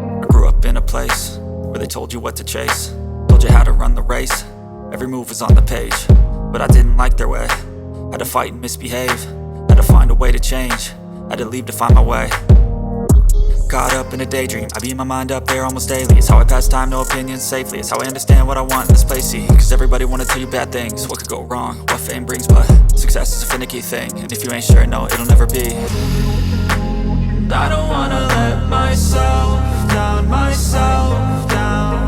I grew up in a place where they told you what to chase, told you how to run the race. Every move was on the page, but I didn't like their way. Had to fight and misbehave, had to find a way to change, had to leave to find my way. Caught up in a daydream, I beat my mind up there almost daily. It's how I pass time, no opinions safely. It's how I understand what I want in this place, see. Cause everybody wanna tell you bad things, what could go wrong, what fame brings. But success is a finicky thing, and if you ain't sure, no, it'll never be. I don't wanna let myself down, myself down.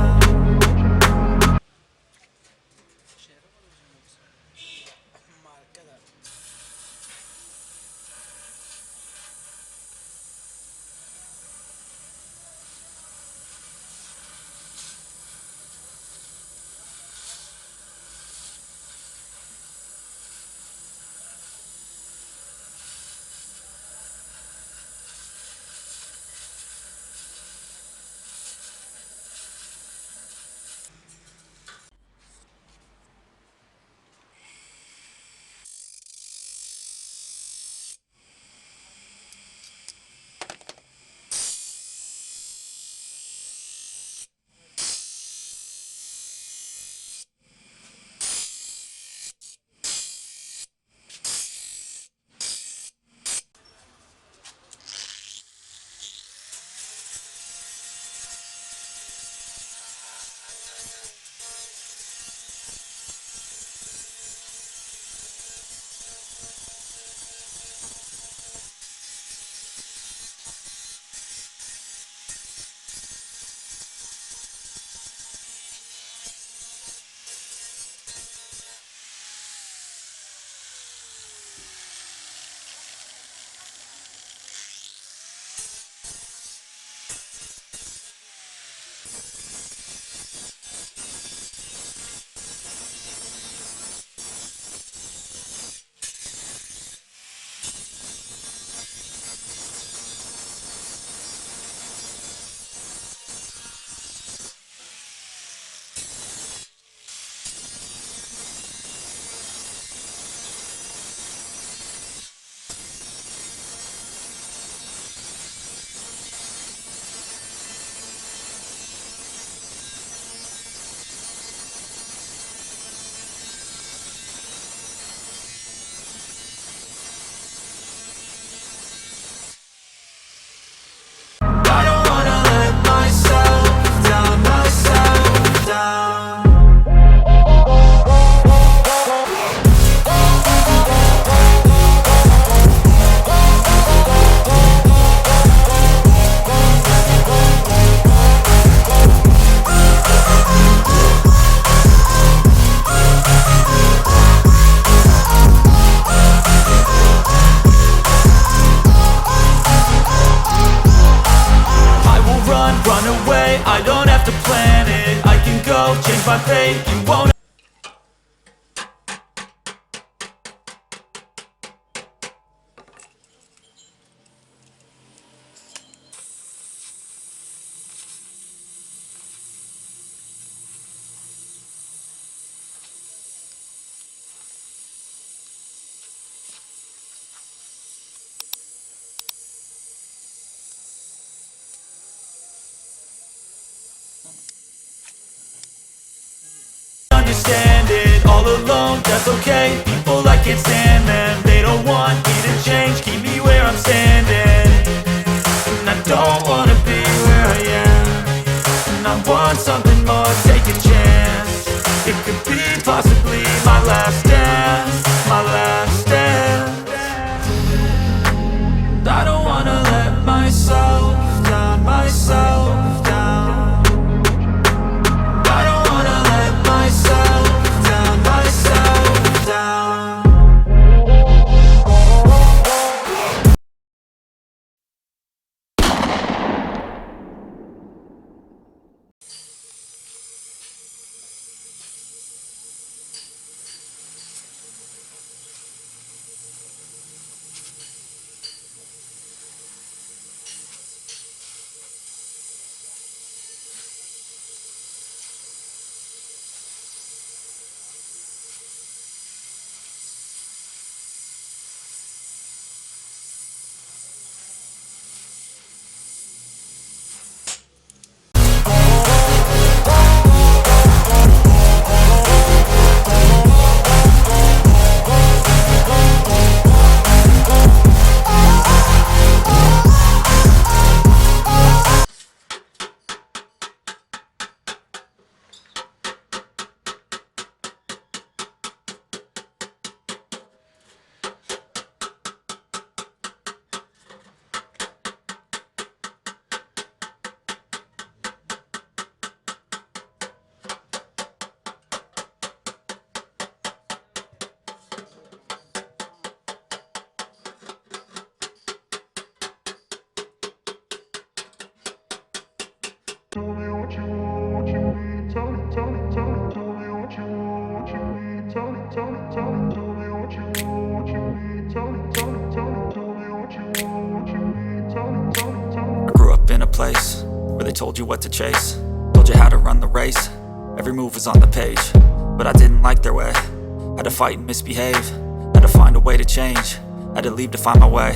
I don't have to plan it, I can go change my fate. You won't. understand it. All alone, that's okay. People, I can't stand them. They don't want me to change, keep me where I'm standing. And I don't wanna be where I am, and I want something more, take a chance. It could be possibly my last dance, my last dance. And I don't wanna let myself down, myself down. And I don't wanna let myself down, myself down. Tell me what you want, what you need. Tell me, tell me, tell me. Tell me what you want, what you need. Tell me, tell me, tell me. Tell me what you want, what you need. Tell me, tell me, tell me. Tell me what you want, what you need. Tell me, tell me, tell me. I grew up in a place where they told you what to chase, told you how to run the race. Every move was on the page, but I didn't like their way. Had to fight and misbehave, had to find a way to change, had to leave to find my way.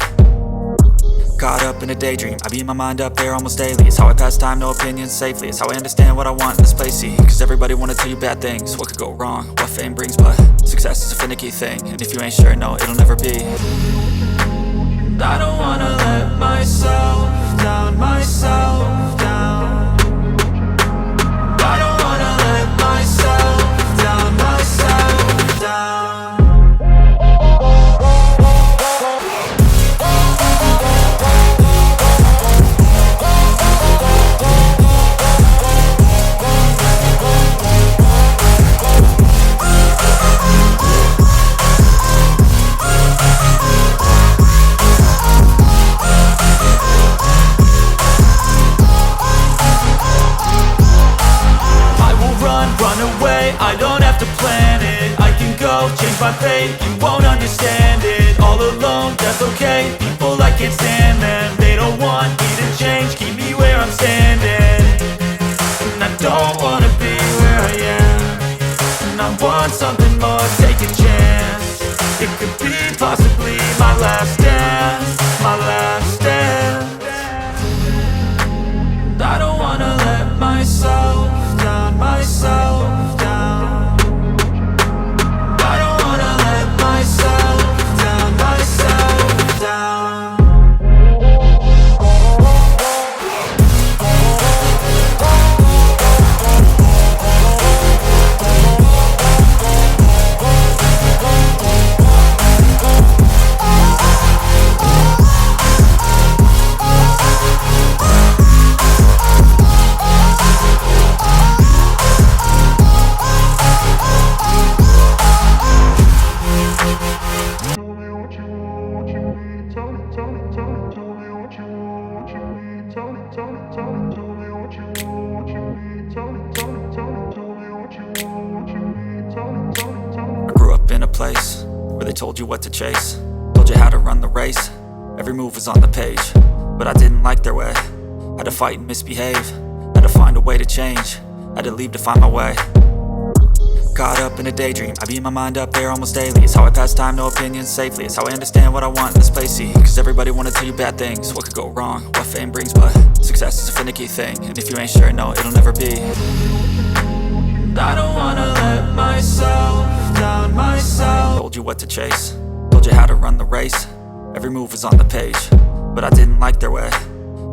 Caught up in a daydream, I beat my mind up there almost daily. It's how I pass time, no opinions safely. It's how I understand what I want in this place, see. Cause everybody wanna tell you bad things, what could go wrong, what fame brings. But success is a finicky thing, and if you ain't sure, no, it'll never be. And I don't wanna let myself down, myself down. And I don't wanna let myself down, myself down. I don't have to plan it, I can go change my fate. You won't understand it, all alone, that's okay. People, I can't stand them. They don't want me to change, keep me where I'm standing. And I don't wanna be where I am, and I want something more, take a chance. It could be possibly my last dance, my last dance. And I don't wanna let myself down, myself down. Place where they told you what to chase, told you how to run the race. Every move was on the page, but I didn't like their way. Had to fight and misbehave, had to find a way to change, had to leave to find my way. Caught up in a daydream, I beat my mind up there almost daily. It's how I pass time, no opinions safely. It's how I understand what I want in this place, see. Cause everybody wanna tell you bad things, what could go wrong, what fame brings. But success is a finicky thing, and if you ain't sure, no, it'll never be. I don't wanna let myself down myself. Told you what to chase, told you how to run the race. Every move was on the page, but I didn't like their way.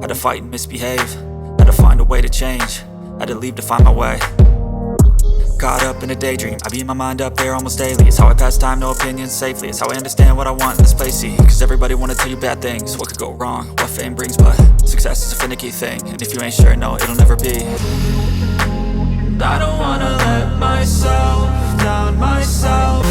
Had to fight and misbehave, had to find a way to change, had to leave to find my way. Caught up in a daydream, I beat my mind up there almost daily. It's how I pass time, no opinions safely. It's how I understand what I want in this place, see. Cause everybody wanna tell you bad things, what could go wrong, what fame brings. But success is a finicky thing, and if you ain't sure, no, it'll never be. I don't wanna let myself down myself.